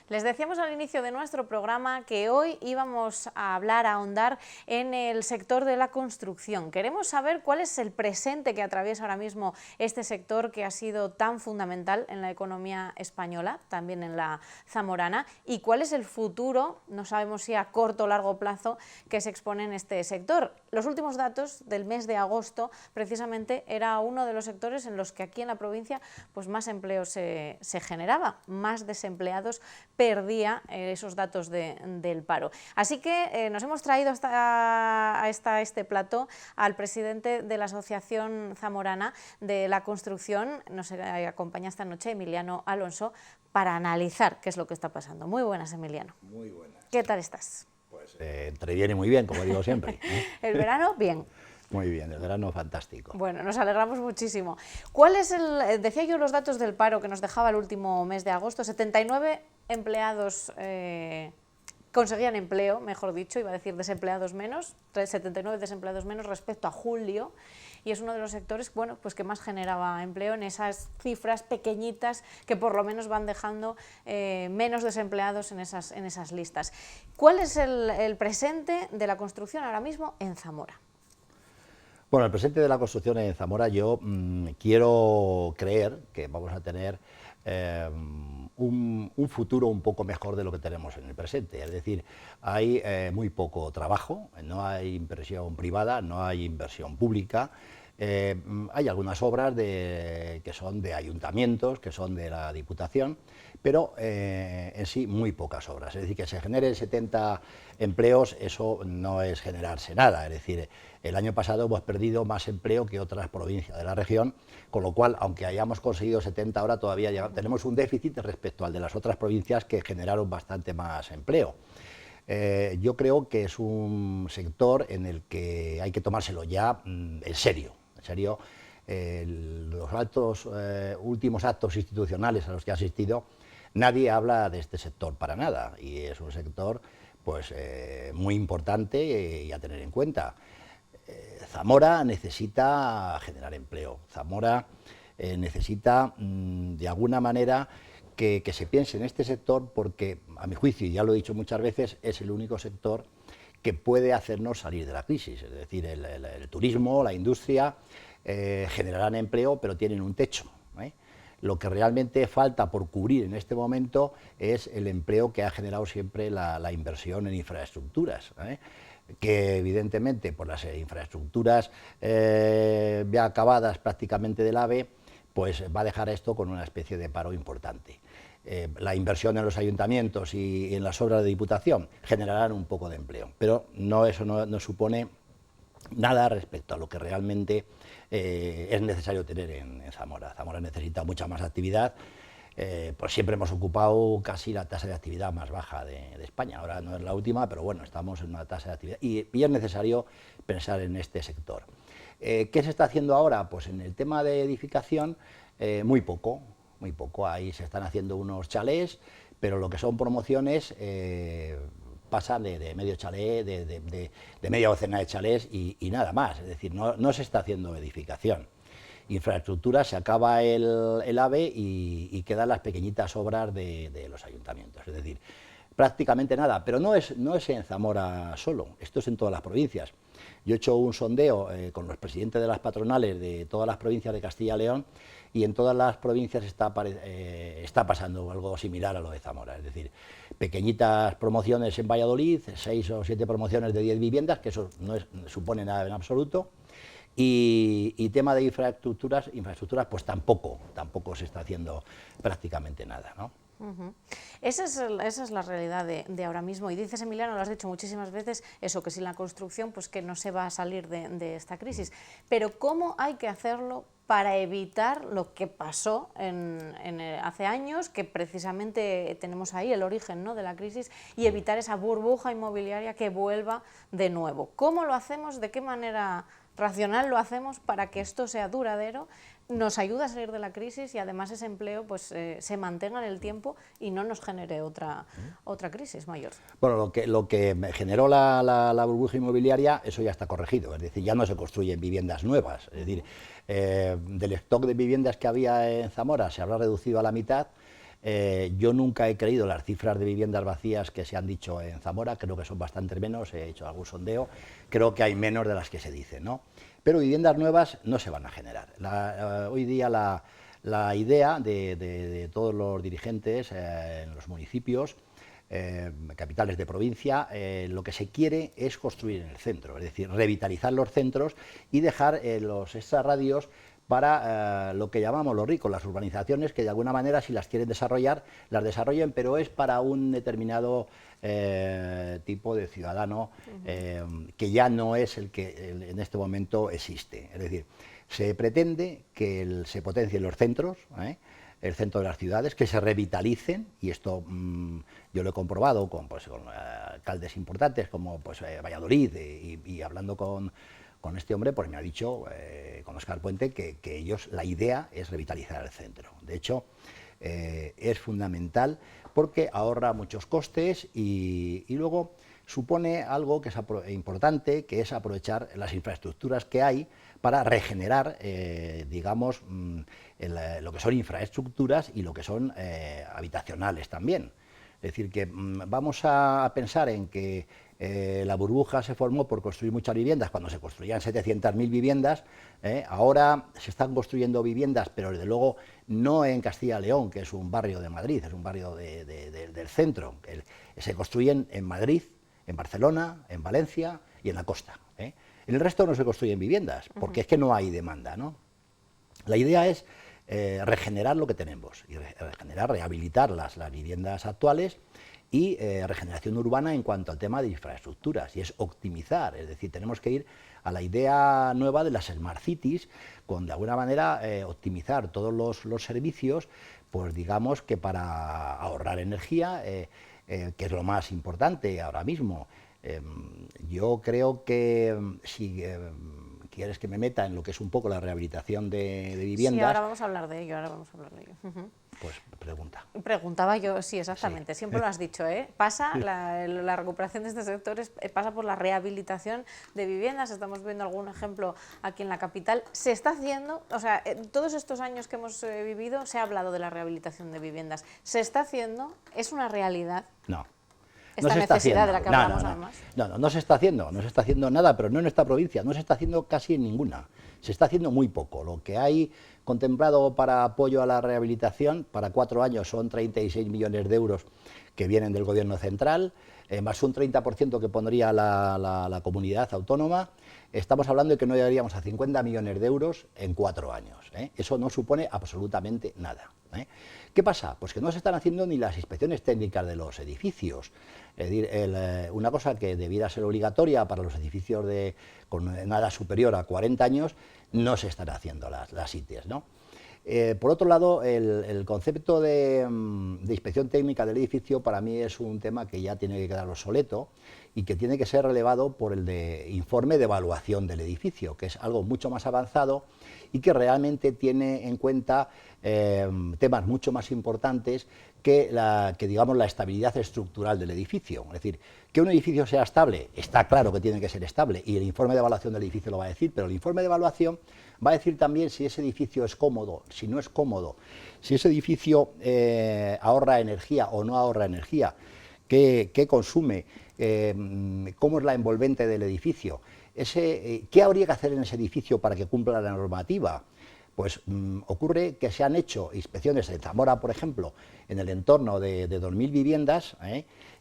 Les decíamos al inicio de nuestro programa que hoy íbamos a hablar, a ahondar en el sector de la construcción. Queremos saber cuál es el presente que atraviesa ahora mismo este sector que ha sido tan fundamental en la economía española, también en la zamorana, y cuál es el futuro, no sabemos si a corto o largo plazo, que se expone en este sector. Los últimos datos del mes de agosto precisamente era uno de los sectores en los que aquí en la provincia pues más empleo se generaba, más desempleados perdía esos datos del paro. Así que nos hemos traído a este plató al presidente de la Asociación Zamorana de la Construcción, nos acompaña esta noche Emiliano Alonso, para analizar qué es lo que está pasando. Muy buenas, Emiliano. Muy buenas. ¿Qué tal estás? Pues entre bien y muy bien, como digo siempre. ¿El verano? Bien. Muy bien, el verano fantástico. Bueno, nos alegramos muchísimo. ¿Cuál es decía yo los datos del paro que nos dejaba el último mes de agosto? 79 empleados conseguían empleo, mejor dicho, iba a decir desempleados menos, 79 desempleados menos respecto a julio, y es uno de los sectores, bueno, pues que más generaba empleo en esas cifras pequeñitas que por lo menos van dejando menos desempleados en esas listas. ¿Cuál es el presente de la construcción ahora mismo en Zamora? Bueno, el presente de la construcción en Zamora, yo quiero creer que vamos a tener un futuro un poco mejor de lo que tenemos en el presente. Es decir, hay muy poco trabajo, no hay inversión privada, no hay inversión pública. Hay algunas obras que son de ayuntamientos, que son de la Diputación, pero en sí muy pocas obras. Es decir, que se generen 70 empleos, eso no es generarse nada. Es decir, el año pasado hemos perdido más empleo que otras provincias de la región, con lo cual, aunque hayamos conseguido 70 ahora, todavía tenemos un déficit respecto al de las otras provincias que generaron bastante más empleo. Yo creo que es un sector en el que hay que tomárselo ya en serio. En serio, los últimos actos institucionales a los que he asistido, nadie habla de este sector para nada, y es un sector pues muy importante y a tener en cuenta. Zamora necesita generar empleo, Zamora necesita de alguna manera que se piense en este sector porque, a mi juicio, y ya lo he dicho muchas veces, es el único sector que puede hacernos salir de la crisis. Es decir, el turismo, la industria generarán empleo, pero tienen un techo. Lo que realmente falta por cubrir en este momento es el empleo que ha generado siempre la inversión en infraestructuras, que evidentemente por las infraestructuras ya acabadas prácticamente del AVE, pues va a dejar esto con una especie de paro importante. La inversión en los ayuntamientos y en las obras de Diputación generarán un poco de empleo, pero eso no supone nada respecto a lo que realmente es necesario tener en Zamora. Zamora necesita mucha más actividad, pues siempre hemos ocupado casi la tasa de actividad más baja de España. Ahora no es la última, pero bueno, estamos en una tasa de actividad y es necesario pensar en este sector. ¿Qué se está haciendo ahora? Pues en el tema de edificación, muy poco. Ahí se están haciendo unos chalés, pero lo que son promociones pasan de medio chalet, de media docena de chalés y nada más. Es decir, no se está haciendo edificación. Infraestructura, se acaba el AVE y quedan las pequeñitas obras de los ayuntamientos. Es decir, prácticamente nada, pero no es en Zamora solo, esto es en todas las provincias. Yo he hecho un sondeo con los presidentes de las patronales de todas las provincias de Castilla y León y en todas las provincias está pasando algo similar a lo de Zamora, es decir, pequeñitas promociones en Valladolid, 6 o 7 promociones de 10 viviendas, que eso no supone nada en absoluto, y tema de infraestructuras pues tampoco se está haciendo prácticamente nada, ¿no? Esa es la realidad de ahora mismo, y dices, Emiliano, lo has dicho muchísimas veces, eso, que sin la construcción pues que no se va a salir de esta crisis, pero ¿cómo hay que hacerlo para evitar lo que pasó hace años, que precisamente tenemos ahí el origen, ¿no?, de la crisis, y evitar esa burbuja inmobiliaria que vuelva de nuevo? ¿Cómo lo hacemos? ¿De qué manera racional lo hacemos para que esto sea duradero, nos ayude a salir de la crisis y además ese empleo pues se mantenga en el tiempo y no nos genere otra crisis mayor? Bueno, lo que generó la burbuja inmobiliaria, eso ya está corregido, es decir, ya no se construyen viviendas nuevas, es decir, del stock de viviendas que había en Zamora se habrá reducido a la mitad. Yo nunca he creído las cifras de viviendas vacías que se han dicho en Zamora, creo que son bastante menos, he hecho algún sondeo, creo que hay menos de las que se dicen, ¿no? Pero viviendas nuevas no se van a generar. Hoy día la idea de todos los dirigentes en los municipios, capitales de provincia, lo que se quiere es construir en el centro, es decir, revitalizar los centros y dejar los extrarradios para lo que llamamos los ricos, las urbanizaciones, que de alguna manera si las quieren desarrollar, las desarrollen, pero es para un determinado tipo de ciudadano que ya no es el que en este momento existe. Es decir, se pretende que se potencien los centros, el centro de las ciudades, que se revitalicen, y esto yo lo he comprobado con alcaldes importantes como Valladolid, y hablando con este hombre, pues me ha dicho, con Óscar Puente, que ellos, la idea es revitalizar el centro. De hecho, es fundamental porque ahorra muchos costes y luego supone algo que es importante, que es aprovechar las infraestructuras que hay para regenerar, digamos, lo que son infraestructuras y lo que son habitacionales también. Es decir, que vamos a pensar en que la burbuja se formó por construir muchas viviendas cuando se construían 700.000 viviendas, ahora se están construyendo viviendas, pero desde luego no en Castilla y León, que es un barrio de Madrid, es un barrio del centro, se construyen en Madrid, en Barcelona, en Valencia y en la costa. En el resto no se construyen viviendas, porque es que no hay demanda, ¿no? La idea es regenerar lo que tenemos, y rehabilitar las viviendas actuales y regeneración urbana en cuanto al tema de infraestructuras, y es optimizar, es decir, tenemos que ir a la idea nueva de las Smart Cities, con de alguna manera optimizar todos los servicios, pues digamos que para ahorrar energía, que es lo más importante ahora mismo. Yo creo que si quieres que me meta en lo que es un poco la rehabilitación de viviendas... Sí, ahora vamos a hablar de ello, Pues pregunta. Preguntaba yo, sí, exactamente, sí. Siempre lo has dicho, pasa, la recuperación de este sector pasa por la rehabilitación de viviendas. Estamos viendo algún ejemplo aquí en la capital. Se está haciendo, o sea, todos estos años que hemos vivido se ha hablado de la rehabilitación de viviendas. ¿Se está haciendo? ¿Es una realidad? No. Esta necesidad de la que hablamos además. No se está haciendo nada, pero no en esta provincia, no se está haciendo casi en ninguna. Se está haciendo muy poco. Lo que hay contemplado para apoyo a la rehabilitación para 4 años son 36 millones de euros que vienen del Gobierno central, más un 30% que pondría la comunidad autónoma. Estamos hablando de que no llegaríamos a 50 millones de euros en 4 años. Eso no supone absolutamente nada. ¿Qué pasa? Pues que no se están haciendo ni las inspecciones técnicas de los edificios. Es decir, una cosa que debiera ser obligatoria para los edificios con una edad superior a 40 años, no se están haciendo las ITES, ¿no? Por otro lado, el concepto de inspección técnica del edificio para mí es un tema que ya tiene que quedar obsoleto y que tiene que ser relevado por el de informe de evaluación del edificio, que es algo mucho más avanzado y que realmente tiene en cuenta temas mucho más importantes que digamos, la estabilidad estructural del edificio. Es decir, que un edificio sea estable, está claro que tiene que ser estable y el informe de evaluación del edificio lo va a decir, pero el informe de evaluación va a decir también si ese edificio es cómodo, si no es cómodo, si ese edificio ahorra energía o no ahorra energía, qué consume, cómo es la envolvente del edificio, qué habría que hacer en ese edificio para que cumpla la normativa. Pues ocurre que se han hecho inspecciones en Zamora, por ejemplo, en el entorno de 2.000 viviendas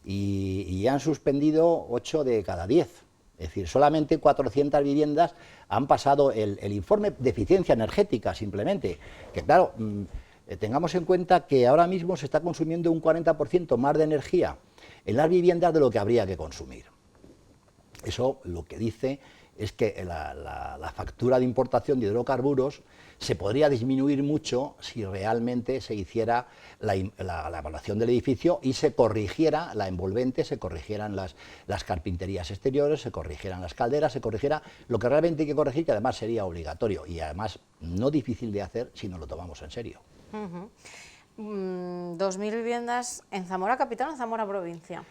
y han suspendido 8 de cada 10. Es decir, solamente 400 viviendas han pasado el informe de eficiencia energética, simplemente. Que claro, tengamos en cuenta que ahora mismo se está consumiendo un 40% más de energía en las viviendas de lo que habría que consumir. Eso lo que dice es que la factura de importación de hidrocarburos se podría disminuir mucho si realmente se hiciera la evaluación del edificio y se corrigiera la envolvente, se corrigieran las carpinterías exteriores, se corrigieran las calderas, se corrigiera lo que realmente hay que corregir, que además sería obligatorio y además no difícil de hacer si nos lo tomamos en serio. 2.000 viviendas en Zamora capital o en Zamora provincia.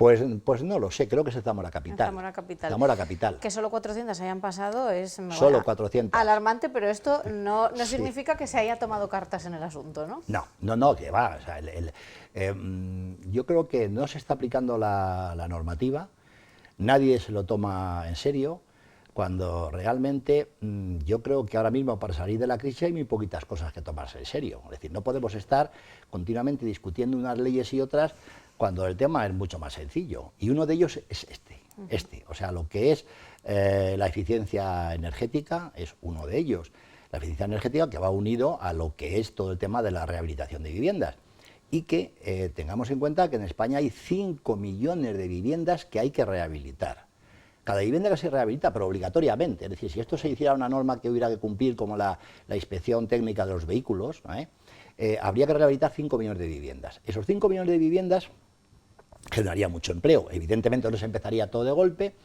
Pues no lo sé, creo que es Zamora Capital. Zamora Capital. Zamora Capital. Que solo 400 hayan pasado es solo 400. Alarmante, pero esto no significa que se haya tomado cartas en el asunto, ¿no? No, que va. O sea, yo creo que no se está aplicando la normativa, nadie se lo toma en serio, cuando realmente yo creo que ahora mismo para salir de la crisis hay muy poquitas cosas que tomarse en serio. Es decir, no podemos estar continuamente discutiendo unas leyes y otras cuando el tema es mucho más sencillo. Y uno de ellos es este. O sea, lo que es la eficiencia energética es uno de ellos. La eficiencia energética que va unido a lo que es todo el tema de la rehabilitación de viviendas. Y que tengamos en cuenta que en España hay 5 millones de viviendas que hay que rehabilitar. Cada vivienda que se rehabilita, pero obligatoriamente. Es decir, si esto se hiciera una norma que hubiera que cumplir como la inspección técnica de los vehículos, habría que rehabilitar 5 millones de viviendas. Esos 5 millones de viviendas generaría mucho empleo. Evidentemente no se empezaría todo de golpe,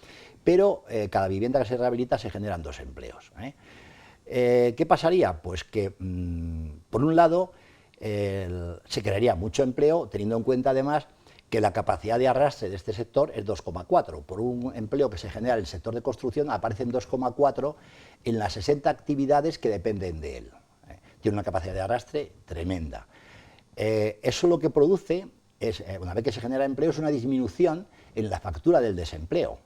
pero cada vivienda que se rehabilita se generan 2 empleos. ¿Qué pasaría? Pues que, por un lado, se crearía mucho empleo, teniendo en cuenta además que la capacidad de arrastre de este sector es 2,4. Por un empleo que se genera en el sector de construcción aparecen 2,4 en las 60 actividades que dependen de él. Tiene una capacidad de arrastre tremenda. Eso lo que produce es, una vez que se genera empleo, es una disminución en la factura del desempleo.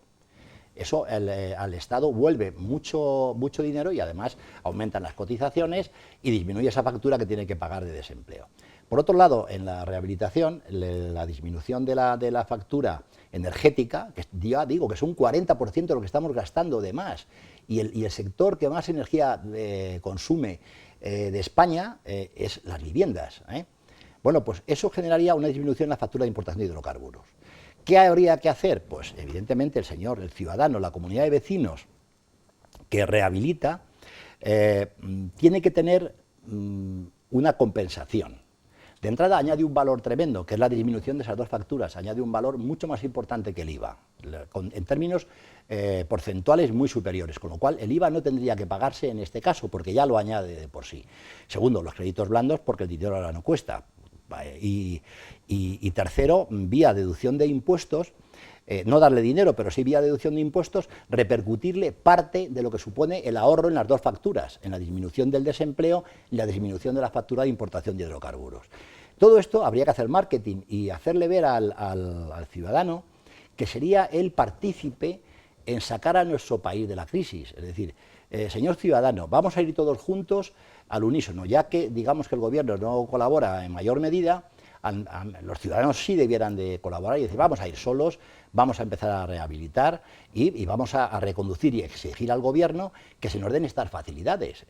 Eso al Estado vuelve mucho dinero y además aumentan las cotizaciones y disminuye esa factura que tiene que pagar de desempleo. Por otro lado, en la rehabilitación, la disminución de la factura energética, que ya digo que es un 40% de lo que estamos gastando de más, y el sector que más energía consume de España es las viviendas. Bueno, pues eso generaría una disminución en la factura de importación de hidrocarburos. ¿Qué habría que hacer? Pues evidentemente el ciudadano, la comunidad de vecinos que rehabilita, tiene que tener una compensación. De entrada añade un valor tremendo, que es la disminución de esas 2 facturas, añade un valor mucho más importante que el IVA, en términos porcentuales muy superiores, con lo cual el IVA no tendría que pagarse en este caso, porque ya lo añade de por sí. Segundo, los créditos blandos, porque el dinero ahora no cuesta. Y tercero, vía deducción de impuestos, no darle dinero, pero sí vía deducción de impuestos, repercutirle parte de lo que supone el ahorro en las 2 facturas, en la disminución del desempleo y la disminución de la factura de importación de hidrocarburos. Todo esto habría que hacer marketing y hacerle ver al ciudadano que sería él partícipe en sacar a nuestro país de la crisis. Es decir, señor ciudadano, vamos a ir todos juntos al unísono, ya que digamos que el gobierno no colabora en mayor medida, los ciudadanos sí debieran de colaborar y decir, vamos a ir solos, vamos a empezar a rehabilitar y vamos a reconducir y exigir al gobierno que se nos den estas facilidades,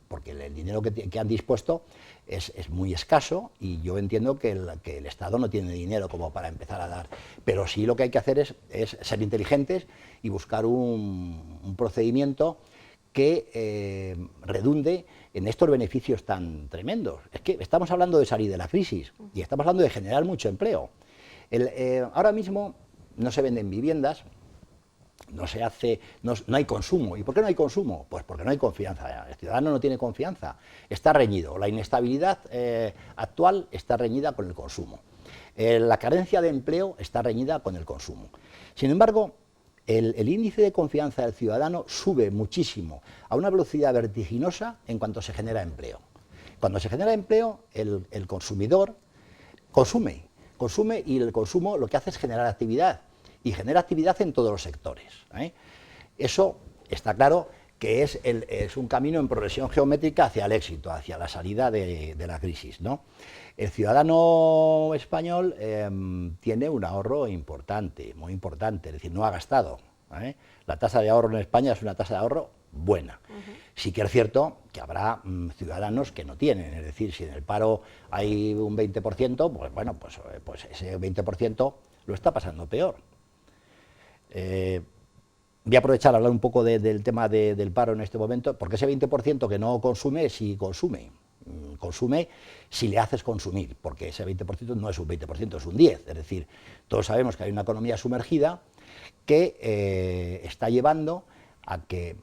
porque el dinero que han dispuesto es muy escaso y yo entiendo que el Estado no tiene dinero como para empezar a dar, pero sí lo que hay que hacer es ser inteligentes y buscar un procedimiento que redunde en estos beneficios tan tremendos. Es que estamos hablando de salir de la crisis y estamos hablando de generar mucho empleo. Ahora mismo no se venden viviendas, no hay consumo. ¿Y por qué no hay consumo? Pues porque no hay confianza. El ciudadano no tiene confianza. Está reñido. La inestabilidad actual está reñida con el consumo. La carencia de empleo está reñida con el consumo. Sin embargo, el índice de confianza del ciudadano sube muchísimo, a una velocidad vertiginosa en cuanto se genera empleo. Cuando se genera empleo, el consumidor consume y el consumo lo que hace es generar actividad, y genera actividad en todos los sectores. Eso está claro que es un camino en progresión geométrica hacia el éxito, hacia la salida de la crisis, ¿no? El ciudadano español tiene un ahorro importante, muy importante, es decir, no ha gastado. La tasa de ahorro en España es una tasa de ahorro buena. Sí que es cierto que habrá ciudadanos que no tienen, es decir, si en el paro hay un 20%, pues bueno, pues ese 20% lo está pasando peor. Voy a aprovechar a hablar un poco del tema del paro en este momento, porque ese 20% que no consume, sí consume. Consume si le haces consumir, porque ese 20% no es un 20%, es un 10%. Es decir, todos sabemos que hay una economía sumergida que está llevando a que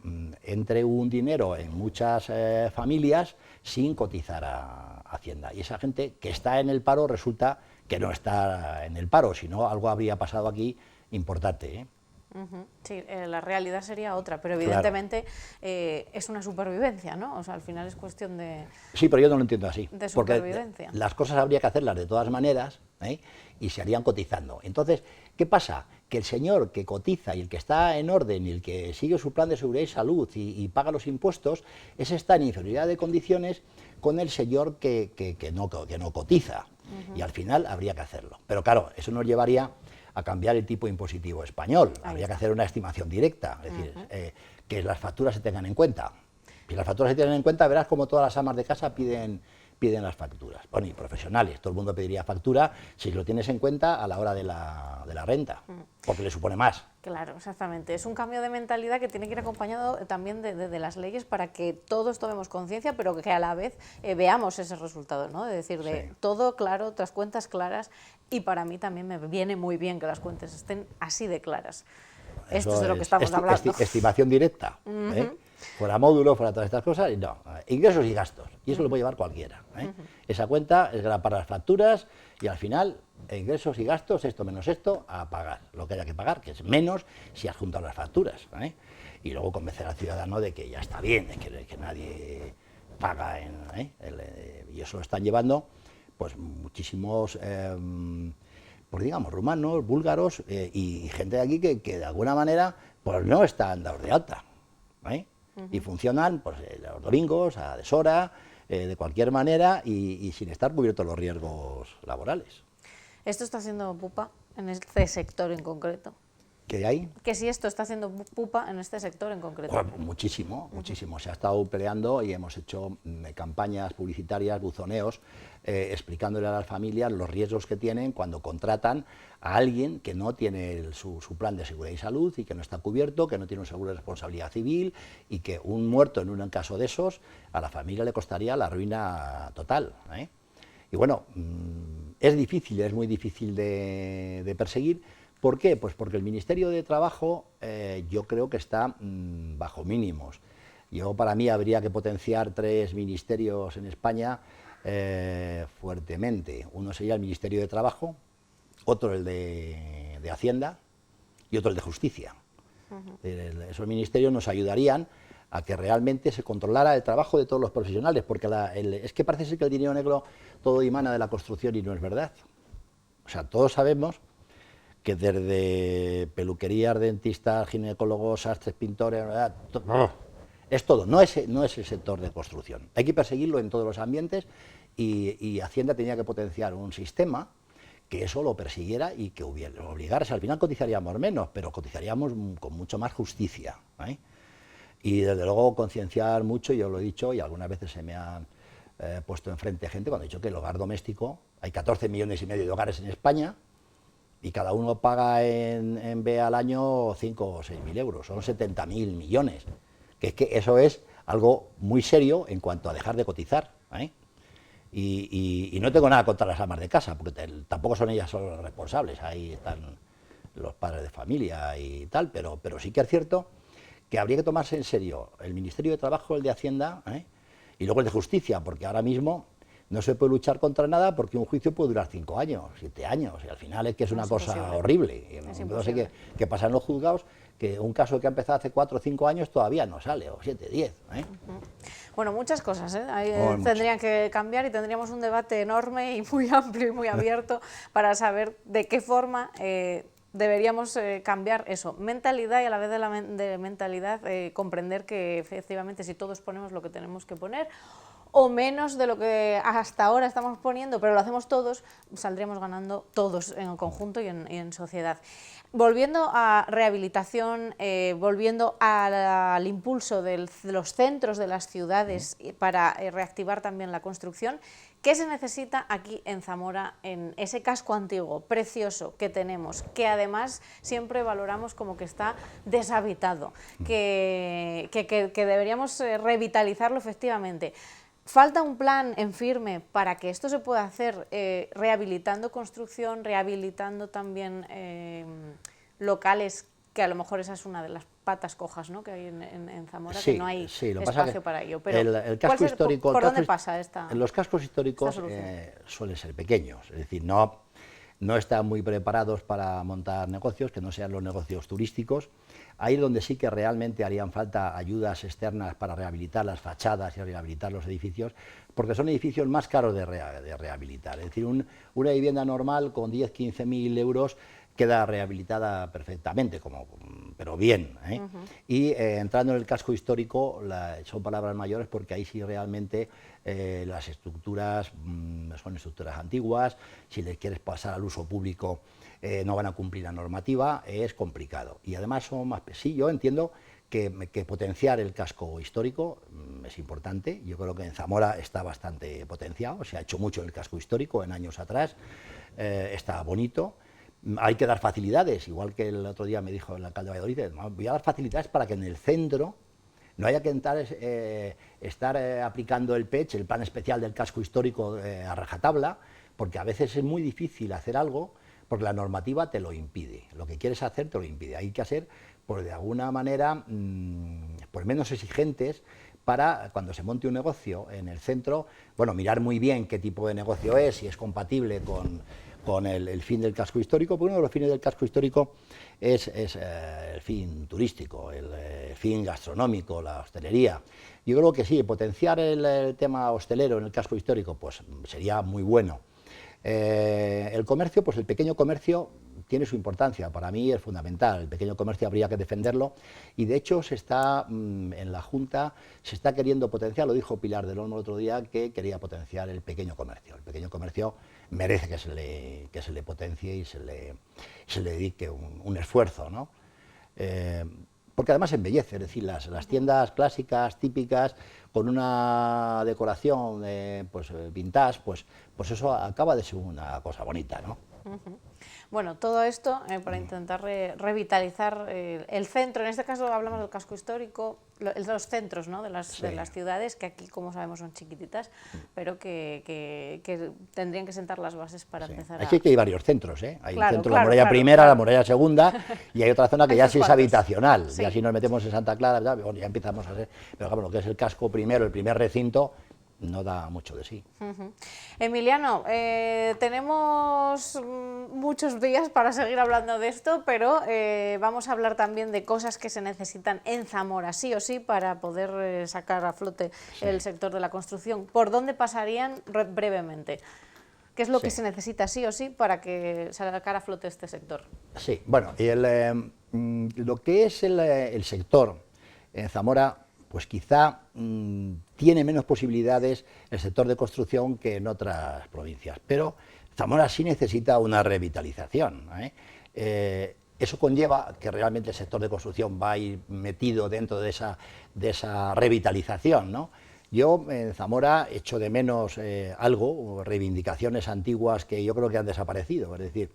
entre un dinero en muchas familias sin cotizar a Hacienda. Y esa gente que está en el paro resulta que no está en el paro, si no algo habría pasado aquí importante, ¿eh? Sí, la realidad sería otra, pero evidentemente es una supervivencia, ¿no? O sea, al final es cuestión de... Sí, pero yo no lo entiendo así, de porque supervivencia. las cosas habría que hacerlas de todas maneras, ¿eh? Y se harían cotizando. Entonces, ¿qué pasa? Que el señor que cotiza y el que está en orden y el que sigue su plan de seguridad y salud y paga los impuestos, ese está en inferioridad de condiciones con el señor que no cotiza. Y al final habría que hacerlo. Pero claro, eso nos llevaría a cambiar el tipo impositivo español. Habría que hacer una estimación directa, es decir, que las facturas se tengan en cuenta. Si las facturas se tienen en cuenta, verás como todas las amas de casa piden las facturas. Bueno, y profesionales, todo el mundo pediría factura si lo tienes en cuenta a la hora de la renta, porque le supone más. Claro, exactamente. Es un cambio de mentalidad que tiene que ir acompañado también de las leyes para que todos tomemos conciencia, pero que a la vez veamos ese resultado, ¿no? De decir, de todo claro, las cuentas claras, y para mí también me viene muy bien que las cuentas estén así de claras. Esto es de lo que estamos hablando. Estimación directa, ¿eh? Fuera módulo, fuera todas estas cosas, y no, ingresos y gastos, y eso lo puede llevar cualquiera, ¿eh? Esa cuenta es para las facturas y al final, ingresos y gastos, esto menos esto, a pagar, lo que haya que pagar, que es menos si has juntado las facturas, ¿eh? Y luego convencer al ciudadano de que ya está bien, de que nadie paga, y eso lo están llevando pues muchísimos, pues digamos, rumanos, búlgaros y gente de aquí que de alguna manera pues no están dados de alta, ¿eh? Y funcionan pues los domingos, a deshora, de cualquier manera y sin estar cubiertos los riesgos laborales. ¿Esto está haciendo pupa en este sector en concreto? ¿Qué hay? Que si esto está haciendo pupa en este sector en concreto. Pues muchísimo, muchísimo. Se ha estado peleando y hemos hecho campañas publicitarias, buzoneos, explicándole a las familias los riesgos que tienen cuando contratan a alguien que no tiene su plan de seguridad y salud y que no está cubierto, que no tiene un seguro de responsabilidad civil y que un muerto en un caso de esos a la familia le costaría la ruina total, ¿eh? Y bueno, es difícil, es muy difícil de perseguir. ¿Por qué? Pues porque el Ministerio de Trabajo yo creo que está bajo mínimos. Para mí habría que potenciar 3 ministerios en España fuertemente. Uno sería el Ministerio de Trabajo, otro el de Hacienda y otro el de Justicia. Esos ministerios nos ayudarían a que realmente se controlara el trabajo de todos los profesionales, porque es que parece ser que el dinero negro todo emana de la construcción y no es verdad. O sea, todos sabemos que desde peluquerías, dentistas, ginecólogos, sastres, pintores, es todo, no es el sector de construcción. Hay que perseguirlo en todos los ambientes y Hacienda tenía que potenciar un sistema que eso lo persiguiera y que lo obligara. Al final cotizaríamos menos, pero cotizaríamos con mucho más justicia, ¿eh? Y desde luego concienciar mucho, yo lo he dicho y algunas veces se me han puesto enfrente gente cuando he dicho que el hogar doméstico, hay 14,5 millones de hogares en España, y cada uno paga en B al año 5 o 6.000 euros, son 70.000 millones, que es que eso es algo muy serio en cuanto a dejar de cotizar, ¿eh? Y no tengo nada contra las amas de casa, porque tampoco son ellas solo las responsables, ahí están los padres de familia y tal, pero sí que es cierto que habría que tomarse en serio el Ministerio de Trabajo, el de Hacienda, y luego el de Justicia, porque ahora mismo no se puede luchar contra nada porque un juicio puede durar 5 años, 7 años, y al final es que es una cosa horrible. No sé qué pasa en los juzgados, que un caso que ha empezado hace 4 o 5 años todavía no sale, o 7, 10. Bueno, muchas cosas, ¿eh? Ahí tendrían que cambiar y tendríamos un debate enorme y muy amplio y muy abierto para saber de qué forma deberíamos cambiar eso, mentalidad, y a la vez de mentalidad comprender que efectivamente si todos ponemos lo que tenemos que poner, o menos de lo que hasta ahora estamos poniendo, pero lo hacemos todos, saldríamos ganando todos en el conjunto y en sociedad. Volviendo a rehabilitación, volviendo al impulso de los centros de las ciudades para reactivar también la construcción, ¿qué se necesita aquí en Zamora, en ese casco antiguo, precioso que tenemos, que además siempre valoramos como que está deshabitado, que deberíamos revitalizarlo efectivamente? Falta un plan en firme para que esto se pueda hacer, rehabilitando construcción, rehabilitando también locales, que a lo mejor esa es una de las patas cojas, ¿no?, que hay en Zamora, sí, que no hay espacio para ello. Pero el casco histórico, ¿por dónde pasa esta? Los cascos históricos suelen ser pequeños, es decir, no no están muy preparados para montar negocios, que no sean los negocios turísticos. Ahí es donde sí que realmente harían falta ayudas externas para rehabilitar las fachadas y rehabilitar los edificios, porque son edificios más caros de rehabilitar. Es decir, una vivienda normal con 10-15.000 euros queda rehabilitada perfectamente, pero bien, ¿eh? Y entrando en el casco histórico, son palabras mayores, porque ahí sí realmente las estructuras son estructuras antiguas. Si les quieres pasar al uso público, no van a cumplir la normativa, es complicado. Y además son más... Sí, yo entiendo que potenciar el casco histórico es importante. Yo creo que en Zamora está bastante potenciado, se ha hecho mucho en el casco histórico en años atrás, está bonito. Hay que dar facilidades, igual que el otro día me dijo el alcalde de Valladolid, voy a dar facilidades para que en el centro no haya que estar aplicando el PECH, el plan especial del casco histórico, a rajatabla, porque a veces es muy difícil hacer algo porque la normativa te lo impide, lo que quieres hacer te lo impide. Hay que ser, pues, de alguna manera, pues, menos exigentes para cuando se monte un negocio en el centro, bueno, mirar muy bien qué tipo de negocio es, si es compatible con el fin del casco histórico, porque uno de los fines del casco histórico es el fin turístico, el fin gastronómico, la hostelería. Yo creo que sí, potenciar el tema hostelero en el casco histórico, pues sería muy bueno. El comercio, pues el pequeño comercio tiene su importancia, para mí es fundamental. El pequeño comercio habría que defenderlo, y de hecho en la Junta se está queriendo potenciar. Lo dijo Pilar del Olmo el otro día, que quería potenciar el pequeño comercio. El pequeño comercio merece que se le potencie y se le dedique un esfuerzo, ¿no? Porque además embellece, es decir, las tiendas clásicas, típicas, con una decoración pues vintage, pues eso acaba de ser una cosa bonita, ¿no? Bueno, todo esto para intentar revitalizar el centro. En este caso hablamos del casco histórico, los centros, ¿no?, de las ciudades, que aquí, como sabemos, son chiquititas, pero que tendrían que sentar las bases para empezar Aquí hay varios centros, ¿eh? Hay Claro, el centro de la muralla primera, la muralla segunda, y hay otra zona que ya sí es habitacional. Sí. Y así nos metemos en Santa Clara, bueno, ya empezamos a hacer... Pero claro, lo que es el casco primero, el primer recinto, no da mucho de sí. Emiliano, tenemos muchos días para seguir hablando de esto, pero vamos a hablar también de cosas que se necesitan en Zamora, sí o sí, para poder sacar a flote el sector de la construcción. ¿Por dónde pasarían brevemente? ¿Qué es lo que se necesita sí o sí para que sacar a flote este sector? Sí, bueno, lo que es el sector en Zamora, pues quizá tiene menos posibilidades el sector de construcción que en otras provincias, pero Zamora sí necesita una revitalización, ¿eh? Eso conlleva que realmente el sector de construcción va a ir metido dentro de esa revitalización, ¿no? Yo en Zamora echo de menos reivindicaciones antiguas que yo creo que han desaparecido, es decir,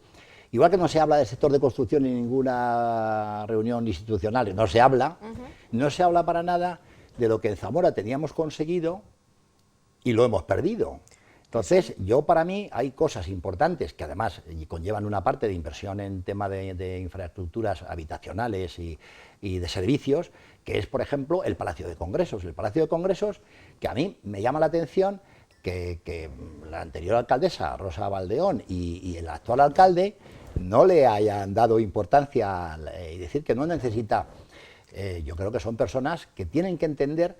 igual que no se habla del sector de construcción en ninguna reunión institucional, no se habla para nada de lo que en Zamora teníamos conseguido y lo hemos perdido. Entonces, para mí hay cosas importantes que además conllevan una parte de inversión en tema de infraestructuras habitacionales y de servicios, que es, por ejemplo, el Palacio de Congresos. El Palacio de Congresos, que a mí me llama la atención que la anterior alcaldesa, Rosa Valdeón, y el actual alcalde no le hayan dado importancia y decir que no necesita. Yo creo que son personas que tienen que entender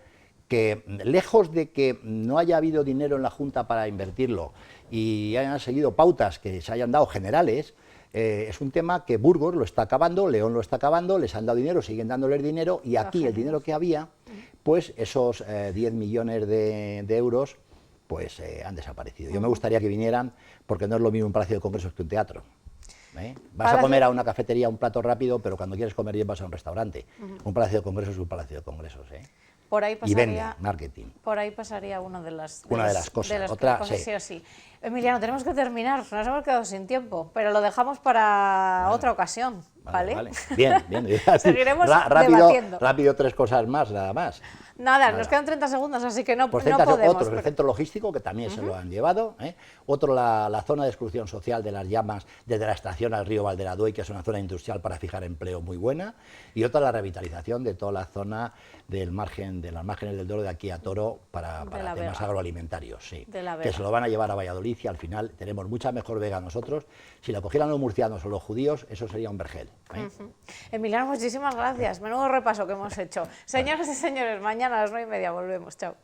que, lejos de que no haya habido dinero en la Junta para invertirlo y hayan seguido pautas que se hayan dado generales, es un tema que Burgos lo está acabando, León lo está acabando, les han dado dinero, siguen dándoles dinero, y aquí el dinero que había, pues esos 10 millones de euros, pues han desaparecido. Yo me gustaría que vinieran, porque no es lo mismo un Palacio de Congresos que un teatro. Vas a comer a una cafetería un plato rápido, pero cuando quieres comer bien vas a un restaurante. Un Palacio de Congresos es un Palacio de Congresos. Por ahí pasaría, y vende, marketing. Por ahí pasaría una de las cosas. Otra, sí o sí. Emiliano, tenemos que terminar, nos hemos quedado sin tiempo, pero lo dejamos para otra ocasión. ¿Vale? Bien, bien. Seguiremos rápido, debatiendo. Rápido, 3 cosas más, nada más. Nada, nos quedan 30 segundos, así que no Pues podemos. Otro, el centro logístico, que también se lo han llevado. Otro, la zona de exclusión social de las llamas, desde la estación al río Valderaduey, que es una zona industrial para fijar empleo muy buena. Y otra, la revitalización de toda la zona de las márgenes del Duero de aquí a Toro para temas agroalimentarios. Sí, que se lo van a llevar a Valladolid y al final tenemos mucha mejor vega nosotros. Si lo cogieran los murcianos o los judíos, eso sería un vergel. Emiliano, muchísimas gracias. Menudo repaso que hemos hecho. Señoras y señores, mañana a las 9:30 volvemos. Chao.